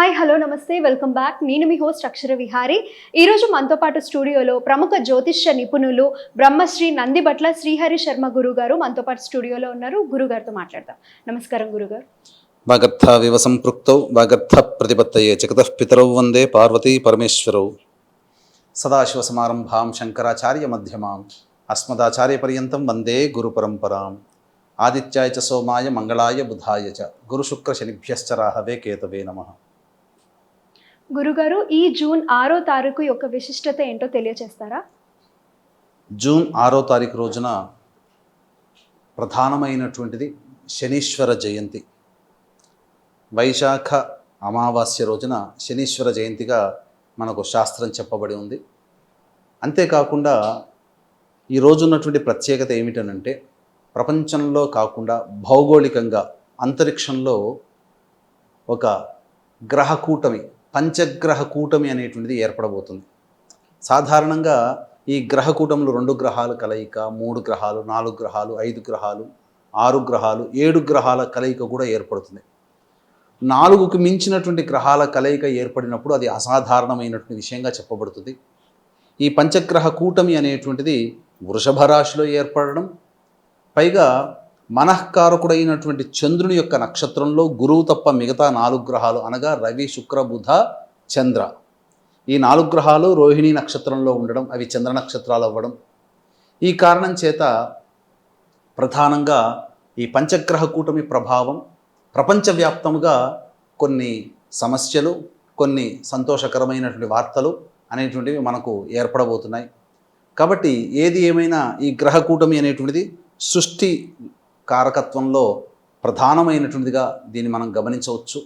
Hi hello నమస్తే welcome back. నేను మీ host అక్షర విహారి. ఈరోజు మనతో పాటు స్టూడియోలో ప్రముఖ జ్యోతిష్య నిపుణులు బ్రహ్మశ్రీ నందిబట్ల శ్రీహరి శర్మ గురుగారు మనతో పాటు స్టూడియోలో ఉన్నారు. గురుగారితో మాట్లాడదాం. నమస్కారం గురుగారు. వాగర్థ వివ సంపృక్తౌ వాగర్థ ప్రతిపత్తయే జగతః పితరౌ వందే పార్వతీ పరమేశ్వరౌ. సదాశివసమారంభాం శంకరాచార్య మధ్యమాం అస్మదాచార్య పర్యంతం వందే గురు పరంపరాం. ఆదిత్యాయ చ సోమాయ మంగళాయ బుధాయ చ గురుశుక్ర శనిభ్యశ్చ రాహవే కేతవే నమః. గురుగారు, ఈ జూన్ 6వ తారీఖు యొక్క విశిష్టత ఏంటో తెలియజేస్తారా? జూన్ 6వ తారీఖు రోజున ప్రధానమైనటువంటిది శనీశ్వర జయంతి. వైశాఖ అమావాస్య రోజున శనీశ్వర జయంతిగా మనకు శాస్త్రం చెప్పబడి ఉంది. అంతేకాకుండా ఈ రోజు ఉన్నటువంటి ప్రత్యేకత ఏమిటనంటే, ప్రపంచంలో కాకుండా భౌగోళికంగా అంతరిక్షంలో ఒక గ్రహ కూటమి, పంచగ్రహ కూటమి అనేటువంటిది ఏర్పడబోతుంది. సాధారణంగా ఈ గ్రహ కూటములు 2 గ్రహాల కలయిక, 3 గ్రహాలు, 4 గ్రహాలు, 5 గ్రహాలు, 6 గ్రహాలు, 7 గ్రహాల కలయిక కూడా ఏర్పడుతుంది. 4కు మించినటువంటి గ్రహాల కలయిక ఏర్పడినప్పుడు అది అసాధారణమైనటువంటి విషయంగా చెప్పబడుతుంది. ఈ పంచగ్రహ కూటమి అనేటువంటిది వృషభ రాశిలో ఏర్పడడం, పైగా మనఃకారకుడైనటువంటి చంద్రుని యొక్క నక్షత్రంలో గురువు తప్ప మిగతా 4 గ్రహాలు అనగా రవి, శుక్ర, బుధ, చంద్ర, ఈ 4 గ్రహాలు రోహిణీ నక్షత్రంలో ఉండడం, అవి చంద్ర నక్షత్రాలు అవ్వడం, ఈ కారణం చేత ప్రధానంగా ఈ పంచగ్రహ కూటమి ప్రభావం ప్రపంచవ్యాప్తముగా కొన్ని సమస్యలు, కొన్ని సంతోషకరమైనటువంటి వార్తలు అనేటువంటివి మనకు ఏర్పడబోతున్నాయి. కాబట్టి ఏది ఏమైనా ఈ గ్రహ కూటమి అనేటువంటిది సృష్టి కారకత్వంలో ప్రధానమైనటువంటిదిగా దీన్ని మనం గమనించవచ్చు.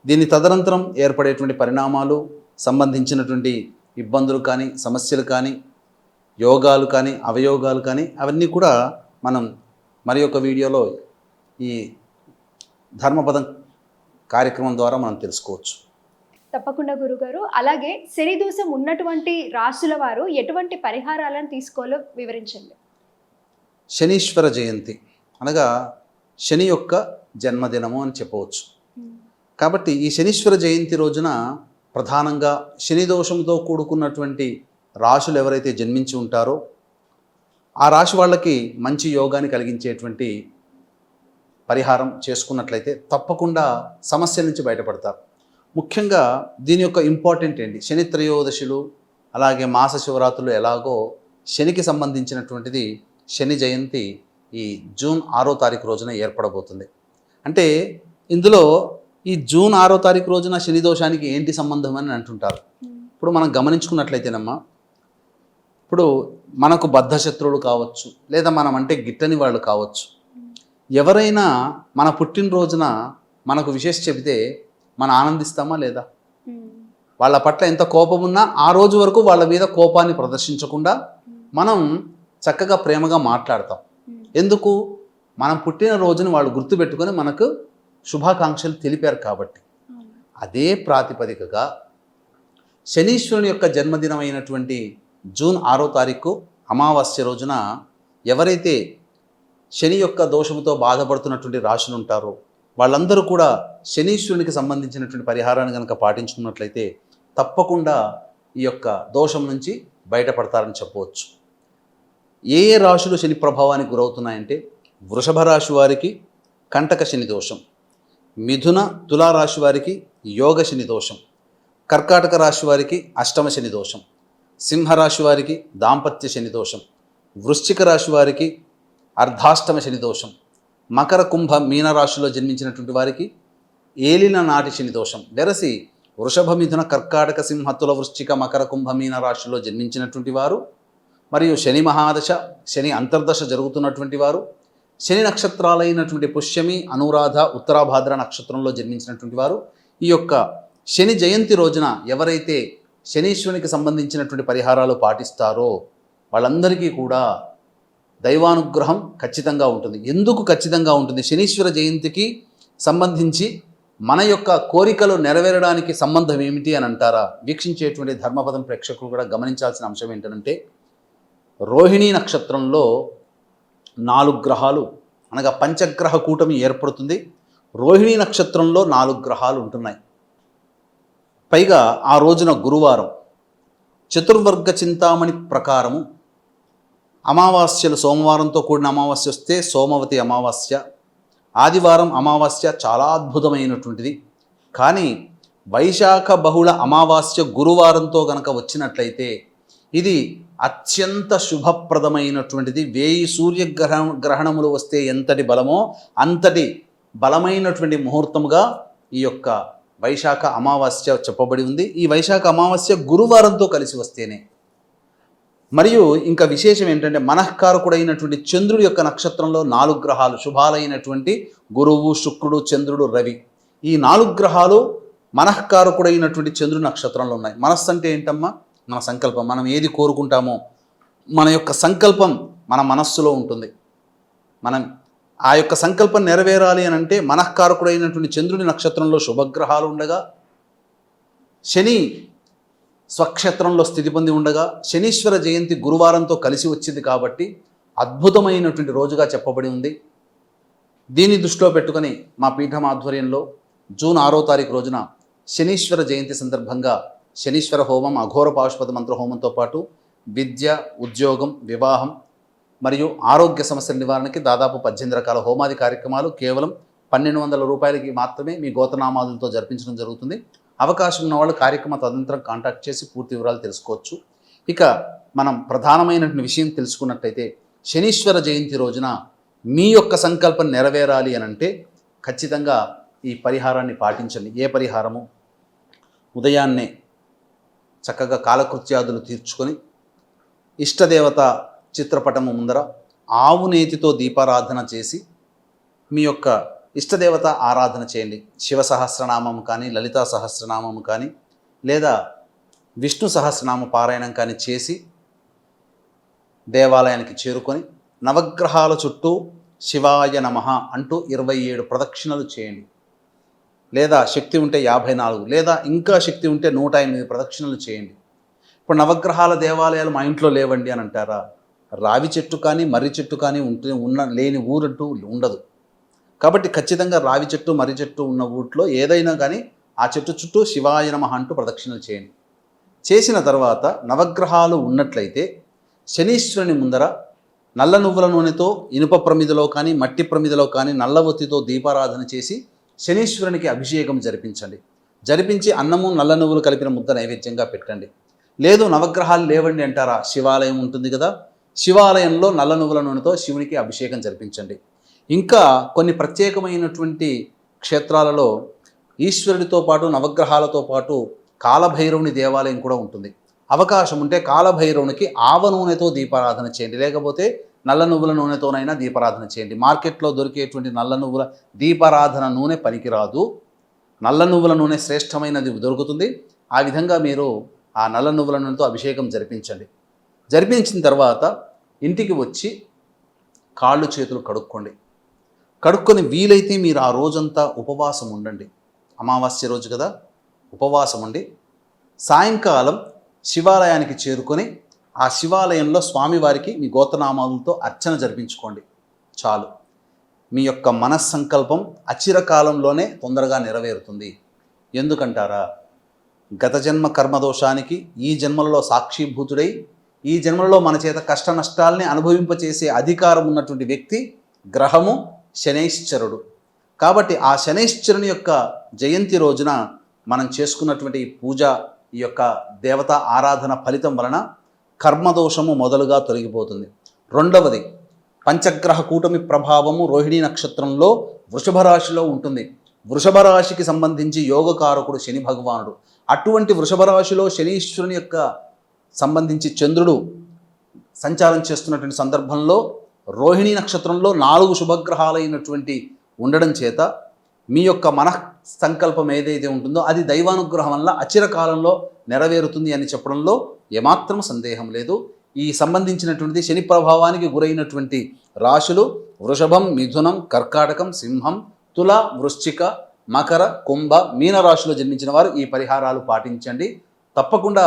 దీని తదనంతరం ఏర్పడేటువంటి పరిణామాలు, సంబంధించినటువంటి ఇబ్బందులు కానీ, సమస్యలు కానీ, యోగాలు కానీ, అవయోగాలు కానీ, అవన్నీ కూడా మనం మరి ఒక వీడియోలో ఈ ధర్మపదం కార్యక్రమం ద్వారా మనం తెలుసుకోవచ్చు. తప్పకుండా గురుగారు. అలాగే శని దోషం ఉన్నటువంటి రాశుల వారు ఎటువంటి పరిహారాలను తీసుకోవాలో వివరించండి. శనీశ్వర జయంతి అనగా శని యొక్క జన్మదినము అని చెప్పవచ్చు. కాబట్టి ఈ శనీశ్వర జయంతి రోజున ప్రధానంగా శని దోషంతో కూడుకున్నటువంటి రాశులు ఎవరైతే జన్మించి ఉంటారో ఆ రాశి వాళ్ళకి మంచి యోగాన్ని కలిగించేటువంటి పరిహారం చేసుకున్నట్లయితే తప్పకుండా సమస్య నుంచి బయటపడతారు. ముఖ్యంగా దీని యొక్క ఇంపార్టెంట్ ఏంటి, శని త్రయోదశులు అలాగే మాస శివరాత్రులు ఎలాగో శనికి సంబంధించినటువంటిది శని జయంతి ఈ జూన్ 6వ తారీఖు రోజున ఏర్పడబోతుంది. అంటే ఇందులో ఈ జూన్ 6వ తారీఖు రోజున శని దోషానికి ఏంటి సంబంధం అని అంటుంటారు. ఇప్పుడు మనం గమనించుకున్నట్లయితేనమ్మా, ఇప్పుడు మనకు బద్ధశత్రువులు కావచ్చు, లేదా మనం అంటే గిట్టని వాళ్ళు కావచ్చు, ఎవరైనా మన పుట్టినరోజున మనకు విశేష చెబితే మనం ఆనందిస్తామా లేదా? వాళ్ళ పట్ల ఎంత కోపం ఉన్నా ఆ రోజు వరకు వాళ్ళ మీద కోపాన్ని ప్రదర్శించకుండా మనం చక్కగా ప్రేమగా మాట్లాడతాం. ఎందుకు? మనం పుట్టిన రోజుని వాళ్ళు గుర్తుపెట్టుకొని మనకు శుభాకాంక్షలు తెలిపారు కాబట్టి. అదే ప్రాతిపదికగా శనీశ్వరుని యొక్క జన్మదినం అయినటువంటి జూన్ 6వ తారీఖు అమావాస్య రోజున ఎవరైతే శని యొక్క దోషముతో బాధపడుతున్నటువంటి రాశులు ఉంటారో వాళ్ళందరూ కూడా శనీశ్వరునికి సంబంధించినటువంటి పరిహారాన్ని కనుక పాటించుకున్నట్లయితే తప్పకుండా ఈ యొక్క దోషం నుంచి బయటపడతారని చెప్పవచ్చు. ఏ ఏ రాశులు శని ప్రభావానికి గురవుతున్నాయంటే, వృషభ రాశి వారికి కంటక శని దోషం, మిథున తులారాశి వారికి యోగ శని దోషం, కర్కాటక రాశి వారికి అష్టమ శని దోషం, సింహరాశి వారికి దాంపత్య శని దోషం, వృశ్చిక రాశి వారికి అర్ధాష్టమ శని దోషం, మకర కుంభ మీన రాశిలో జన్మించినటువంటి వారికి ఏలిన నాటి శని దోషం. వెరసి వృషభ, మిథున, కర్కాటక, సింహ, తుల, వృశ్చిక, మకర కుంభ మీన రాశిలో జన్మించినటువంటి వారు మరియు శని మహాదశ, శని అంతర్దశ జరుగుతున్నటువంటి వారు, శని నక్షత్రాలైనటువంటి పుష్యమి, అనురాధ, ఉత్తరాభాద్ర నక్షత్రంలో జన్మించినటువంటి వారు ఈ యొక్క శని జయంతి రోజున ఎవరైతే శనీశ్వరునికి సంబంధించినటువంటి పరిహారాలు పాటిస్తారో వాళ్ళందరికీ కూడా దైవానుగ్రహం ఖచ్చితంగా ఉంటుంది. ఎందుకు ఖచ్చితంగా ఉంటుంది? శనీశ్వర జయంతికి సంబంధించి మన యొక్క కోరికలు నెరవేరడానికి సంబంధం ఏమిటి అని అంటారా? వీక్షించేటువంటి ధర్మపదం ప్రేక్షకులు కూడా గమనించాల్సిన అంశం ఏంటంటే, రోహిణీ నక్షత్రంలో 4 గ్రహాలు అనగా పంచగ్రహ కూటమి ఏర్పడుతుంది. రోహిణీ నక్షత్రంలో 4 గ్రహాలు ఉంటున్నాయి. పైగా ఆ రోజున గురువారం చతుర్వర్గ చింతామణి ప్రకారము అమావాస్యలు సోమవారంతో కూడిన అమావాస్య వస్తే సోమవతి అమావాస్య, ఆదివారం అమావాస్య చాలా అద్భుతమైనటువంటిది. కానీ వైశాఖ బహుళ అమావాస్య గురువారంతో గనక వచ్చినట్లయితే ఇది అత్యంత శుభప్రదమైనటువంటిది. 1000 సూర్యగ్రహణములు వస్తే ఎంతటి బలమో అంతటి బలమైనటువంటి ముహూర్తముగా ఈ యొక్క వైశాఖ అమావాస్య చెప్పబడి ఉంది. ఈ వైశాఖ అమావాస్య గురువారంతో కలిసి వస్తేనే. మరియు ఇంకా విశేషం ఏంటంటే మనఃకారకుడైనటువంటి చంద్రుడి యొక్క నక్షత్రంలో 4 గ్రహాలు శుభాలైనటువంటి గురువు, శుక్రుడు, చంద్రుడు, రవి, ఈ 4 గ్రహాలు మనఃకారకుడైనటువంటి చంద్రుడి నక్షత్రంలో ఉన్నాయి. మనస్సు అంటే ఏంటమ్మా? మన సంకల్పం. మనం ఏది కోరుకుంటామో మన యొక్క సంకల్పం మన మనస్సులో ఉంటుంది. మనం ఆ యొక్క సంకల్పం నెరవేరాలి అని అంటే మనఃకారకుడైనటువంటి చంద్రుడి నక్షత్రంలో శుభగ్రహాలు ఉండగా, శని స్వక్షేత్రంలో స్థితి పొంది ఉండగా, శనీశ్వర జయంతి గురువారంతో కలిసి వచ్చింది కాబట్టి అద్భుతమైనటువంటి రోజుగా చెప్పబడి ఉంది. దీన్ని దృష్టిలో పెట్టుకొని మా పీఠం ఆధ్వర్యంలో జూన్ 6వ తారీఖు రోజున శనీశ్వర జయంతి సందర్భంగా శనీశ్వర హోమం, అఘోర పాశుపత మంత్ర హోమంతో పాటు విద్య, ఉద్యోగం, వివాహం మరియు ఆరోగ్య సమస్యల నివారణకి దాదాపు 18 రకాల హోమాది కార్యక్రమాలు కేవలం 1200 రూపాయలకి మాత్రమే మీ గోతనామాదులతో జరిపించడం జరుగుతుంది. అవకాశం ఉన్న వాళ్ళు కార్యక్రమ తదనంతరం కాంటాక్ట్ చేసి పూర్తి వివరాలు తెలుసుకోవచ్చు. ఇక మనం ప్రధానమైనటువంటి విషయం తెలుసుకున్నట్టయితే శనీశ్వర జయంతి రోజున మీ యొక్క సంకల్పం నెరవేరాలి అని అంటే ఖచ్చితంగా ఈ పరిహారాన్ని పాటించండి. ఏ పరిహారము? ఉదయాన్నే చక్కగా కాలకృత్యాదులు తీర్చుకొని ఇష్టదేవత చిత్రపటము ముందర ఆవు నేతితో దీపారాధన చేసి మీ యొక్క ఇష్టదేవత ఆరాధన చేయండి. శివ సహస్రనామం కానీ, లలితా సహస్రనామం కానీ, లేదా విష్ణు సహస్రనామ పారాయణం కానీ చేసి దేవాలయానికి చేరుకొని నవగ్రహాల చుట్టూ శివాయ నమః అంటూ 27 ప్రదక్షిణలు చేయండి. లేదా శక్తి ఉంటే 54, లేదా ఇంకా శక్తి ఉంటే 108 ప్రదక్షిణలు చేయండి. ఇప్పుడు నవగ్రహాల దేవాలయాలు మా ఇంట్లో లేవండి అని అంటారా? రావి చెట్టు కానీ మర్రి చెట్టు కానీ లేని ఊరంటూ ఉండదు. కాబట్టి ఖచ్చితంగా రావి చెట్టు, మర్రి చెట్టు ఉన్న ఊట్లో ఏదైనా కానీ ఆ చెట్టు చుట్టూ శివాయ నమః అంటూ ప్రదక్షిణలు చేయండి. చేసిన తర్వాత నవగ్రహాలు ఉన్నట్లయితే శనీశ్వరుని ముందర నల్ల నువ్వుల నూనెతో ఇనుప ప్రమిదలో కానీ, మట్టి ప్రమిదలో కానీ నల్ల ఒత్తితో దీపారాధన చేసి శనీశ్వరునికి అభిషేకం జరిపించండి. జరిపించి అన్నము, నల్ల నువ్వులు కలిపిన ముద్ద నైవేద్యంగా పెట్టండి. లేదు నవగ్రహాలు లేవండి అంటారా? శివాలయం ఉంటుంది కదా, శివాలయంలో నల్ల నువ్వుల నూనెతో శివునికి అభిషేకం జరిపించండి. ఇంకా కొన్ని ప్రత్యేకమైనటువంటి క్షేత్రాలలో ఈశ్వరుడితో పాటు నవగ్రహాలతో పాటు కాలభైరవుని దేవాలయం కూడా ఉంటుంది. అవకాశం ఉంటే కాలభైరవునికి ఆవ నూనెతో దీపారాధన చేయండి, లేకపోతే నల్ల నువ్వుల నూనెతోనైనా దీపారాధన చేయండి. మార్కెట్లో దొరికేటువంటి నల్ల నువ్వుల దీపారాధన నూనె పనికిరాదు. నల్ల నువ్వుల నూనె శ్రేష్టమైనది దొరుకుతుంది. ఆ విధంగా మీరు ఆ నల్ల నువ్వుల నూనెతో అభిషేకం జరిపించండి. జరిపించిన తర్వాత ఇంటికి వచ్చి కాళ్ళు చేతులు కడుక్కోండి. కడుక్కొని వీలైతే మీరు ఆ రోజంతా ఉపవాసం ఉండండి. అమావాస్య రోజు కదా, ఉపవాసం ఉండి సాయంకాలం శివాలయానికి చేరుకొని ఆ శివాలయంలో స్వామివారికి మీ గోత్రనామాలతో అర్చన జరిపించుకోండి. చాలు. మీ యొక్క మనస్సంకల్పం అచిరకాలంలోనే తొందరగా నెరవేరుతుంది. ఎందుకంటారా? గత జన్మ కర్మదోషానికి ఈ జన్మలలో సాక్షిభూతుడై ఈ జన్మలో మన చేత కష్ట నష్టాలని అనుభవింపచేసే అధికారం ఉన్నటువంటి వ్యక్తి గ్రహము శనైశ్చరుడు. కాబట్టి ఆ శనైశ్చరుని యొక్క జయంతి రోజున మనం చేసుకున్నటువంటి ఈ పూజ, ఈ యొక్క దేవతా ఆరాధన ఫలితం వలన కర్మదోషము మొదలుగా తొలగిపోతుంది. రెండవది, పంచగ్రహ కూటమి ప్రభావము రోహిణీ నక్షత్రంలో వృషభ రాశిలో ఉంటుంది. వృషభ రాశికి సంబంధించి యోగకారకుడు శని భగవానుడు. అటువంటి వృషభ రాశిలో శనీశ్వరుని యొక్క సంబంధించి చంద్రుడు సంచారం చేస్తున్నటువంటి సందర్భంలో రోహిణీ నక్షత్రంలో 4 శుభగ్రహాలైనటువంటి ఉండడం చేత మీ యొక్క సంకల్పం ఏదైతే ఉంటుందో అది దైవానుగ్రహం వల్ల అచిరకాలంలో నెరవేరుతుంది అని చెప్పడంలో ఏమాత్రం సందేహం లేదు. ఈ సంబంధించినటువంటిది శని ప్రభావానికి గురైనటువంటి రాశులు వృషభం, మిథునం, కర్కాటకం, సింహం, తుల, వృశ్చిక, మకర, కుంభ, మీన రాశిలో జన్మించిన వారు ఈ పరిహారాలు పాటించండి. తప్పకుండా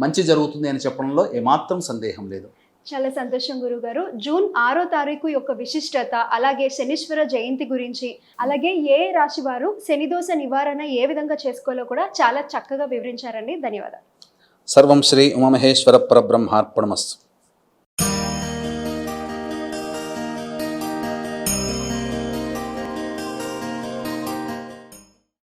మంచి జరుగుతుంది అని చెప్పడంలో ఏమాత్రం సందేహం లేదు. చాలా సంతోషం గురుగారు. జూన్ 6వ తారీఖు యొక్క విశిష్టత, అలాగే శనీశ్వర జయంతి గురించి, అలాగే ఏ రాశి వారు శనిదోష నివారణ ఏ విధంగా చేసుకోవాలో కూడా చాలా చక్కగా వివరించారండి. ధన్యవాదాలు. సర్వం శ్రీ ఉమామహేశ్వర పరబ్రహ్మార్పణమస్తు.